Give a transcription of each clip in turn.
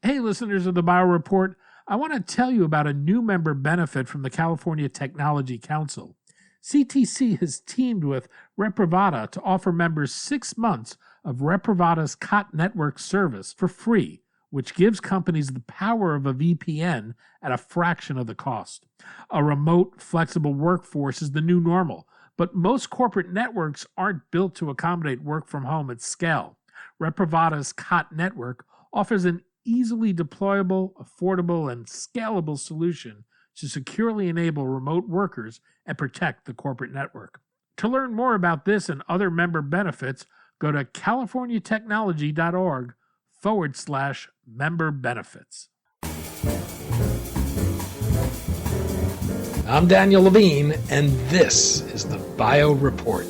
Hey, listeners of the Bio Report, I want to tell you about a new member benefit from the California Technology Council. CTC has teamed with Reprivata to offer members 6 months of Reprivata's COT network service for free, which gives companies the power of a VPN at a fraction of the cost. A remote, flexible workforce is the new normal, but most corporate networks aren't built to accommodate work from home at scale. Reprivata's COT network offers an easily deployable, affordable, and scalable solution to securely enable remote workers and protect the corporate network. To learn more about this and other member benefits, go to californiatechnology.org/member benefits. I'm Daniel Levine, and this is the Bio Report.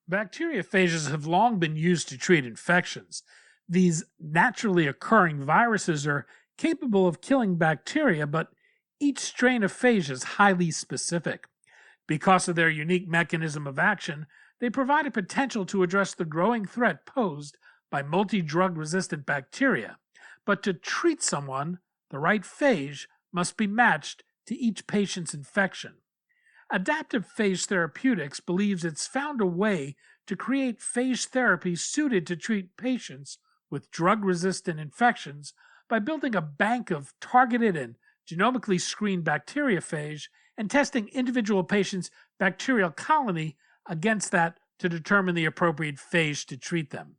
Bacteriophages have long been used to treat infections. These naturally occurring viruses are capable of killing bacteria, but each strain of phage is highly specific. Because of their unique mechanism of action, they provide a potential to address the growing threat posed by multidrug-resistant bacteria. But to treat someone, the right phage must be matched to each patient's infection. Adaptive Phage Therapeutics believes it's found a way to create phage therapy suited to treat patients with drug-resistant infections by building a bank of targeted and genomically screened bacteriophage and testing individual patients' bacterial colony against that to determine the appropriate phage to treat them.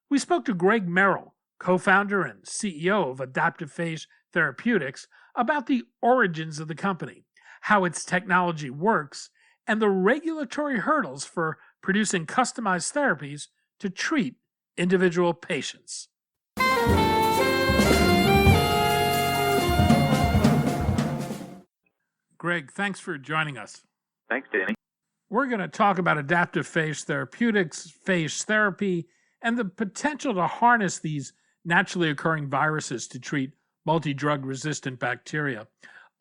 We spoke to Greg Merril, co-founder and CEO of Adaptive Phage Therapeutics, about the origins of the company, how its technology works, and the regulatory hurdles for producing customized therapies to treat individual patients. Greg, thanks for joining us. Thanks, Danny. We're going to talk about Adaptive Phage Therapeutics, phage therapy, and the potential to harness these naturally occurring viruses to treat multi-drug-resistant bacteria.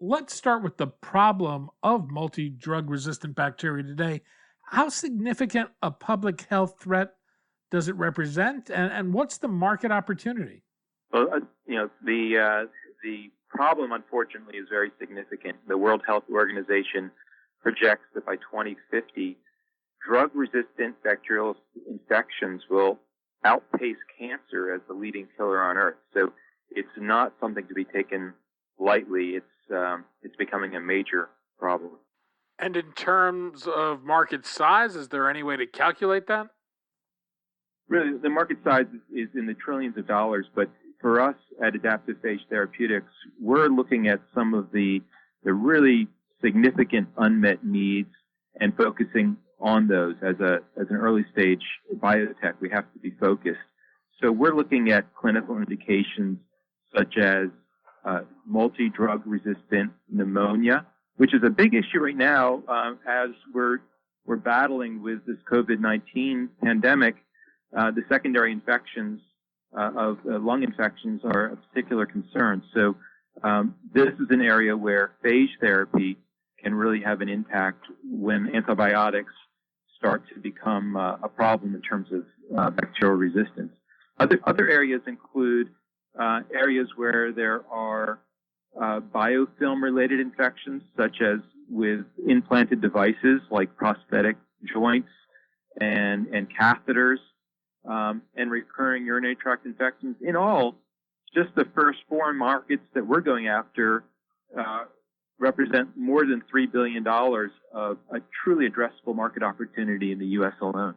Let's start with the problem of multi-drug-resistant bacteria today. How significant a public health threat does it represent, and what's the market opportunity? Well, the problem, unfortunately, is very significant. The World Health Organization projects that by 2050, drug-resistant bacterial infections will outpace cancer as the leading killer on Earth. So it's not something to be taken lightly. It's becoming a major problem. And in terms of market size, is there any way to calculate that? Really, the market size is in the trillions of dollars, but for us at Adaptive Phage Therapeutics, we're looking at some of the really significant unmet needs and focusing on those. As an early stage biotech, we have to be focused. So we're looking at clinical indications such as multi-drug-resistant pneumonia, which is a big issue right now as we're battling with this COVID-19 pandemic. The secondary infections of lung infections are a particular concern. So this is an area where phage therapy can really have an impact when antibiotics start to become a problem in terms of bacterial resistance. Other areas include areas where there are biofilm-related infections, such as with implanted devices like prosthetic joints and catheters, and recurring urinary tract infections. In all, just the first 4 markets that we're going after represent more than $3 billion of a truly addressable market opportunity in the U.S. alone.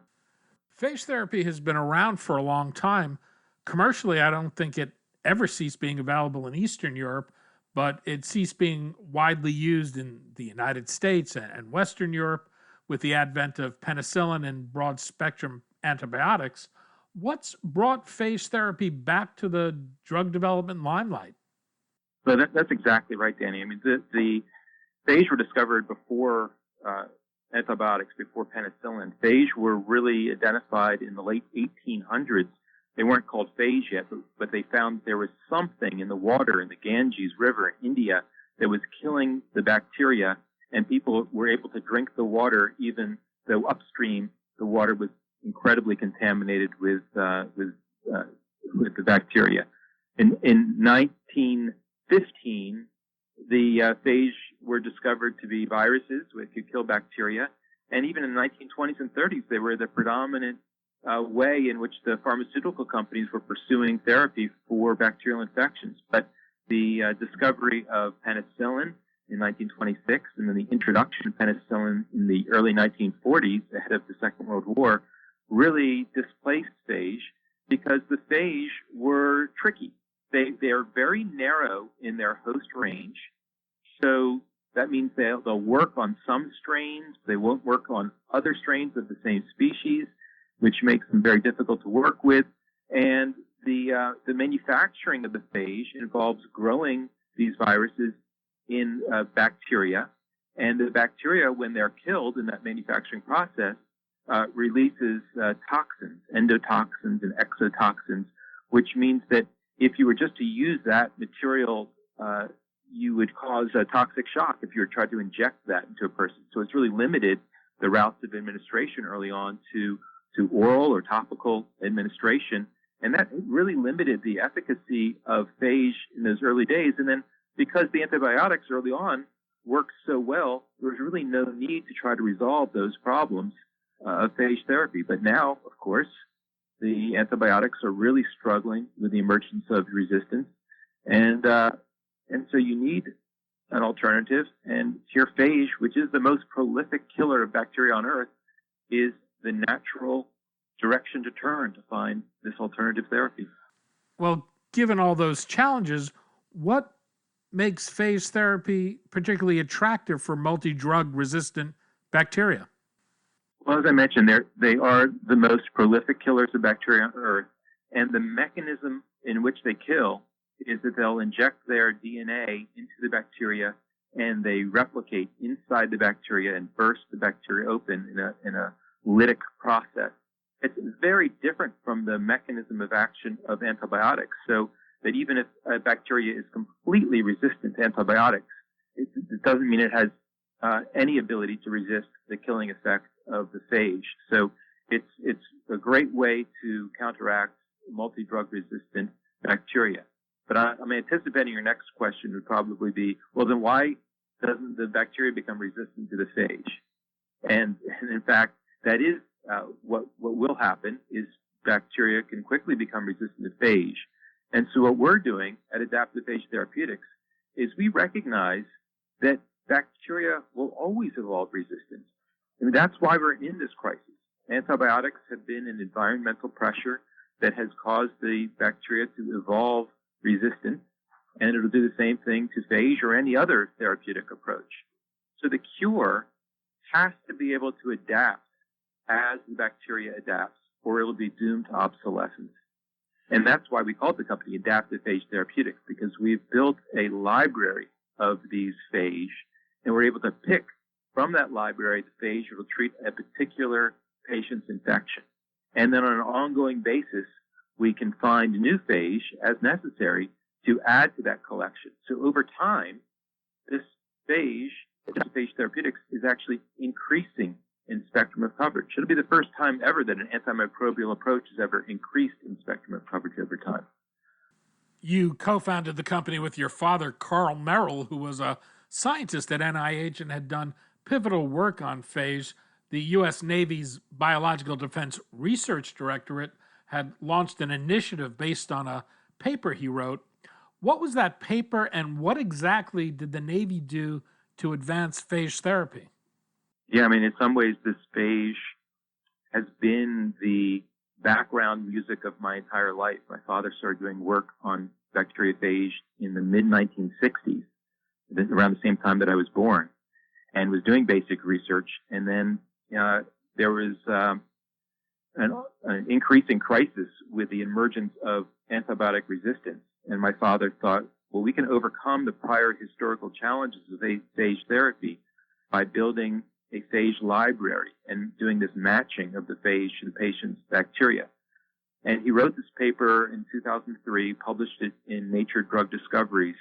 Phage therapy has been around for a long time. Commercially, I don't think it ever ceased being available in Eastern Europe, but it ceased being widely used in the United States and Western Europe with the advent of penicillin and broad-spectrum antibiotics. What's brought phage therapy back to the drug development limelight? So that's exactly right, Danny. I mean, the phage were discovered before antibiotics, before penicillin. Phage were really identified in the late 1800s. They weren't called phage yet, but they found there was something in the water in the Ganges River in India that was killing the bacteria, and people were able to drink the water even though upstream the water was incredibly contaminated with the bacteria. In 1915, the phage were discovered to be viruses that could kill bacteria, and even in the 1920s and 30s, they were the predominant way in which the pharmaceutical companies were pursuing therapy for bacterial infections. But the discovery of penicillin in 1926 and then the introduction of penicillin in the early 1940s, ahead of the Second World War, really displaced phage because the phage were tricky. They are very narrow in their host range, so that means they'll work on some strains. They won't work on other strains of the same species, which makes them very difficult to work with. And the manufacturing of the phage involves growing these viruses in bacteria, and the bacteria, when they're killed in that manufacturing process, releases toxins, endotoxins and exotoxins, which means that if you were just to use that material, you would cause a toxic shock if you were trying to inject that into a person. So it's really limited the routes of administration early on to oral or topical administration, and that really limited the efficacy of phage in those early days. And then because the antibiotics early on worked so well, there was really no need to try to resolve those problems of phage therapy. But now, of course, the antibiotics are really struggling with the emergence of resistance, and so you need an alternative. And here, phage, which is the most prolific killer of bacteria on Earth, is the natural direction to turn to find this alternative therapy. Well, given all those challenges, what makes phage therapy particularly attractive for multi-drug-resistant bacteria? Well, as I mentioned, they are the most prolific killers of bacteria on Earth, and the mechanism in which they kill is that they'll inject their DNA into the bacteria, and they replicate inside the bacteria and burst the bacteria open in a lytic process. It's very different from the mechanism of action of antibiotics, so that even if a bacteria is completely resistant to antibiotics, it doesn't mean it has any ability to resist the killing effect of the phage. So it's a great way to counteract multi-drug-resistant bacteria. But I'm anticipating your next question would probably be, well, then why doesn't the bacteria become resistant to the phage? And in fact, that is what will happen is bacteria can quickly become resistant to phage. And so what we're doing at Adaptive Phage Therapeutics is we recognize that bacteria will always evolve resistance. And that's why we're in this crisis. Antibiotics have been an environmental pressure that has caused the bacteria to evolve resistance, and it'll do the same thing to phage or any other therapeutic approach. So the cure has to be able to adapt as the bacteria adapts, or it'll be doomed to obsolescence. And that's why we called the company Adaptive Phage Therapeutics, because we've built a library of these phage, and we're able to pick from that library the phage that will treat a particular patient's infection. And then on an ongoing basis, we can find new phage as necessary to add to that collection. So over time, this phage, Adaptive Phage Therapeutics, is actually increasing in spectrum of coverage. It'll be the first time ever that an antimicrobial approach has ever increased in spectrum of coverage over time. You co-founded the company with your father, Carl Merril, who was a scientist at NIH and had done pivotal work on phage. The U.S. Navy's Biological Defense Research Directorate had launched an initiative based on a paper he wrote. What was that paper, and what exactly did the Navy do to advance phage therapy? Yeah, I mean, in some ways, this phage has been the background music of my entire life. My father started doing work on bacteriophage in the mid-1960s, around the same time that I was born, and was doing basic research. And then there was an increasing crisis with the emergence of antibiotic resistance. And my father thought well, we can overcome the prior historical challenges of phage therapy by building a phage library and doing this matching of the phage to the patient's bacteria. And he wrote this paper in 2003, published it in Nature Drug Discoveries,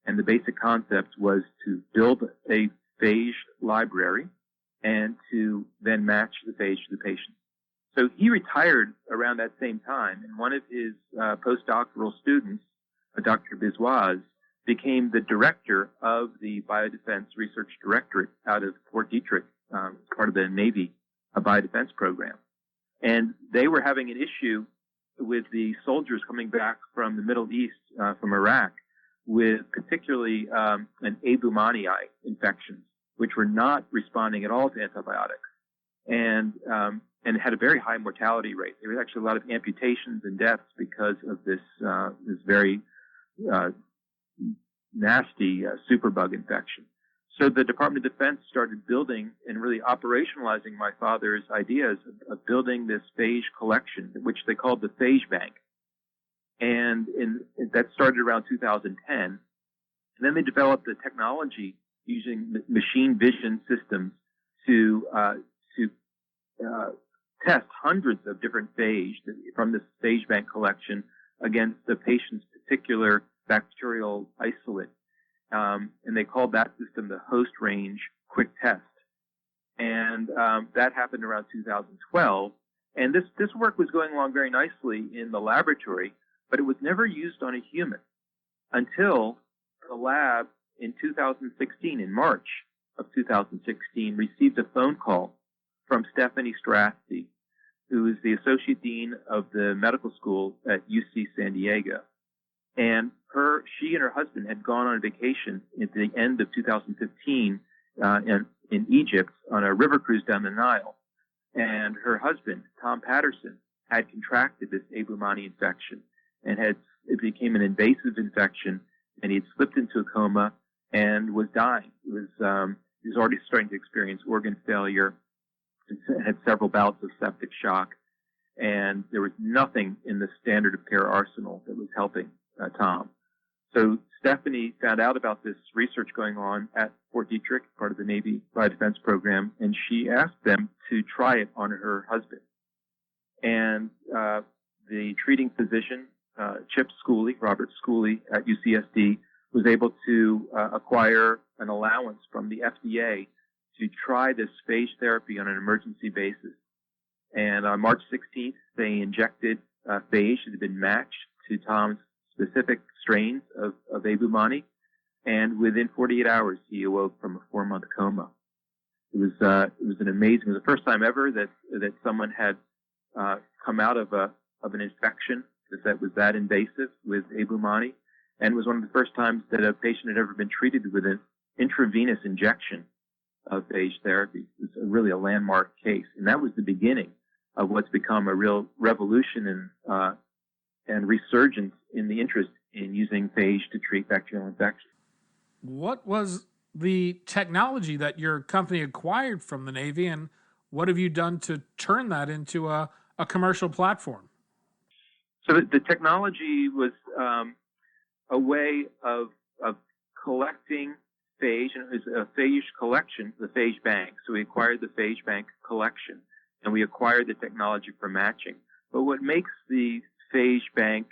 and the basic concept was to build a phage library and to then match the phage to the patient. So he retired around that same time, and one of his postdoctoral students, Dr. Biswas, became the director of the Biodefense Research Directorate out of Fort Detrick, part of the Navy Biodefense program. And they were having an issue with the soldiers coming back from the Middle East, from Iraq, with particularly an Abumani infections, which were not responding at all to antibiotics, and had a very high mortality rate. There was actually a lot of amputations and deaths because of this very nasty superbug infection. So the Department of Defense started building and really operationalizing my father's ideas of building this phage collection, which they called the Phage Bank. And that started around 2010. And then they developed the technology using machine vision systems to test hundreds of different phage from this Phage Bank collection against the patient's particular bacterial isolate. And they called that system the Host Range Quick Test. And that happened around 2012. And this work was going along very nicely in the laboratory, but it was never used on a human until the lab in 2016, in March of 2016, received a phone call from Stephanie Strasty, who is the Associate Dean of the Medical School at UC San Diego. And she and her husband had gone on a vacation at the end of 2015 in Egypt on a river cruise down the Nile. And her husband, Tom Patterson, had contracted this Abumani infection, and it became an invasive infection, and he had slipped into a coma and was dying. He was already starting to experience organ failure, had several bouts of septic shock, and there was nothing in the standard of care arsenal that was helping Tom. So Stephanie found out about this research going on at Fort Detrick, part of the Navy Biodefense program, and she asked them to try it on her husband. And the treating physician, Chip Schooley, Robert Schooley at UCSD, was able to acquire an allowance from the FDA to try this phage therapy on an emergency basis. And on March 16th, they injected phage that had been matched to Tom's specific strains of Abumani, and within 48 hours, he awoke from a 4-month coma. It was the first time ever that someone had come out of an infection that was that invasive with Abumani, and it was one of the first times that a patient had ever been treated with an intravenous injection of phage therapy. It was really a landmark case, and that was the beginning of what's become a real revolution and resurgence in the interest in using phage to treat bacterial infections. What was the technology that your company acquired from the Navy, and what have you done to turn that into a commercial platform? So the technology was a way of collecting phage, and it was a phage collection, the Phage Bank. So we acquired the Phage Bank collection, and we acquired the technology for matching. But what makes the Phage Bank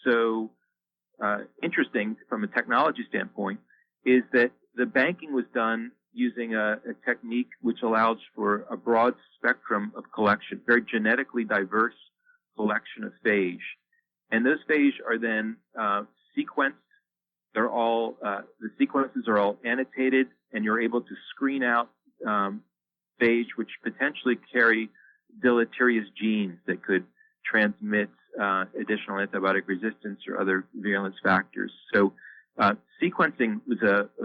so interesting from a technology standpoint is that the banking was done using a technique which allows for a broad spectrum of collection, very genetically diverse collection of phage. And those phage are then sequenced. They're all the sequences are all annotated, and you're able to screen out phage which potentially carry deleterious genes that could transmit additional antibiotic resistance or other virulence factors. So sequencing was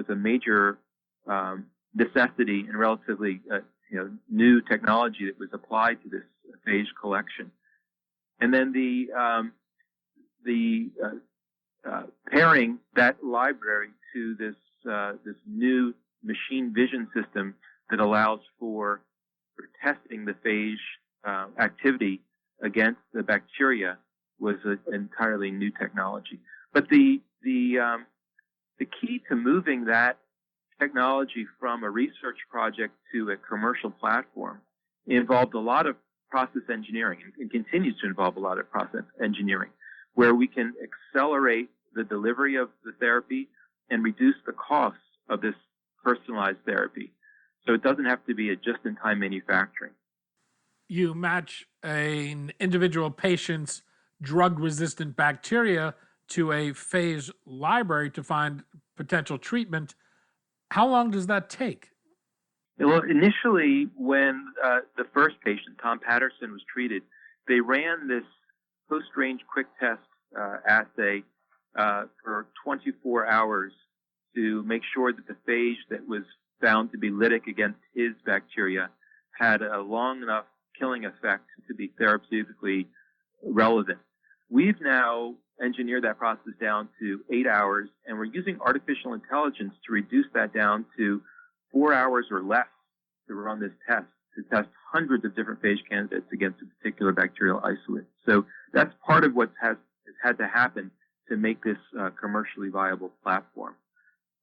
a major necessity and relatively new technology that was applied to this phage collection. And then the pairing that library to this new machine vision system that allows for testing the phage activity against the bacteria was an entirely new technology. But the the key to moving that technology from a research project to a commercial platform involved a lot of process engineering and continues to involve a lot of process engineering, where we can accelerate the delivery of the therapy and reduce the costs of this personalized therapy. So it doesn't have to be a just-in-time manufacturing. You match an individual patient's drug-resistant bacteria to a phage library to find potential treatment. How long does that take? Well, initially, when the first patient, Tom Patterson, was treated, they ran this post-range quick test assay for 24 hours to make sure that the phage that was found to be lytic against his bacteria had a long enough killing effect to be therapeutically relevant. We've now engineered that process down to 8 hours, and we're using artificial intelligence to reduce that down to 4 hours or less to run this test, to test hundreds of different phage candidates against a particular bacterial isolate. So that's part of what has had to happen to make this commercially viable platform.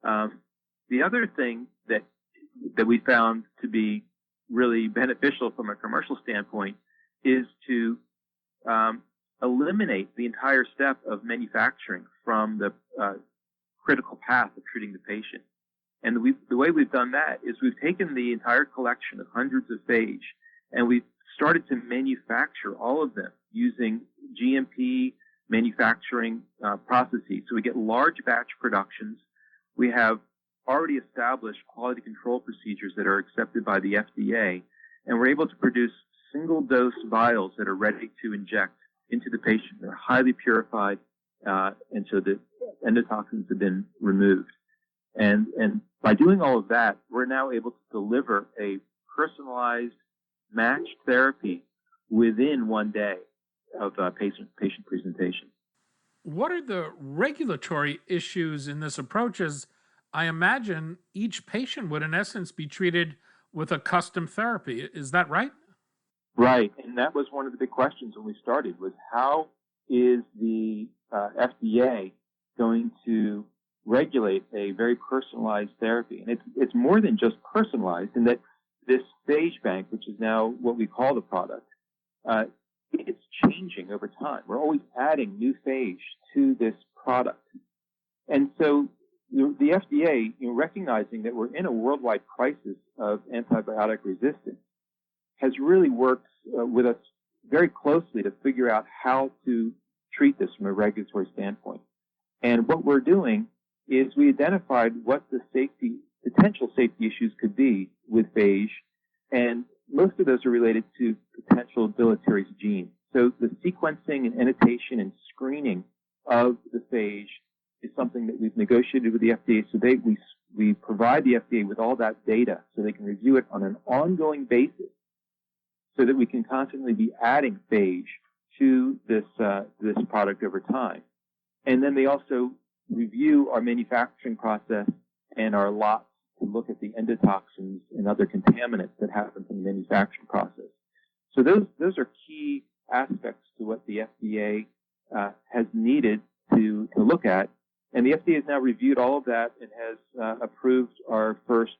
The other thing that we found to be really beneficial from a commercial standpoint is to eliminate the entire step of manufacturing from the critical path of treating the patient. And the way we've done that is we've taken the entire collection of hundreds of phage and we've started to manufacture all of them using GMP manufacturing processes. So we get large batch productions. We have already established quality control procedures that are accepted by the FDA, and we're able to produce single-dose vials that are ready to inject into the patient. They're highly purified, and so the endotoxins have been removed. And by doing all of that, we're now able to deliver a personalized, matched therapy within 1 day of patient presentation. What are the regulatory issues in this approach? As I imagine each patient would, in essence, be treated with a custom therapy. Is that right? Right, and that was one of the big questions when we started, was how is the FDA going to regulate a very personalized therapy? And it's more than just personalized in that this phage bank, which is now what we call the product, it's changing over time. We're always adding new phage to this product. And so the FDA, recognizing that we're in a worldwide crisis of antibiotic resistance, has really worked with us very closely to figure out how to treat this from a regulatory standpoint. And what we're doing is we identified what the potential safety issues could be with phage, and most of those are related to potential deleterious genes. So the sequencing and annotation and screening of the phage is something that we've negotiated with the FDA, so we provide the FDA with all that data so they can review it on an ongoing basis, so that we can constantly be adding phage to this product over time. And then they also review our manufacturing process and our lots to look at the endotoxins and other contaminants that happen from the manufacturing process. So those are key aspects to what the FDA has needed to look at. And the FDA has now reviewed all of that and has approved our first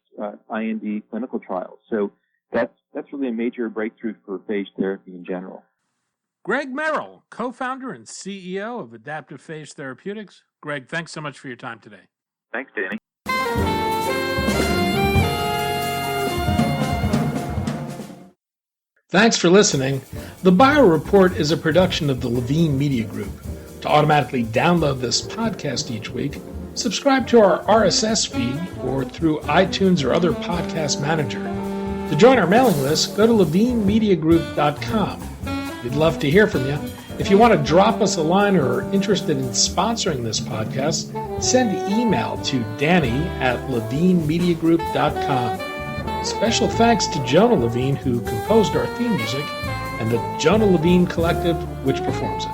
IND clinical trials. So that's really a major breakthrough for phage therapy in general. Greg Merril, co-founder and CEO of Adaptive Phage Therapeutics. Greg, thanks so much for your time today. Thanks, Danny. Thanks for listening. The Bio Report is a production of the Levine Media Group. To automatically download this podcast each week, subscribe to our RSS feed or through iTunes or other podcast manager. To join our mailing list, go to levinemediagroup.com. We'd love to hear from you. If you want to drop us a line or are interested in sponsoring this podcast, send email to danny@levinemediagroup.com. Special thanks to Jonah Levine, who composed our theme music, and the Jonah Levine Collective, which performs it.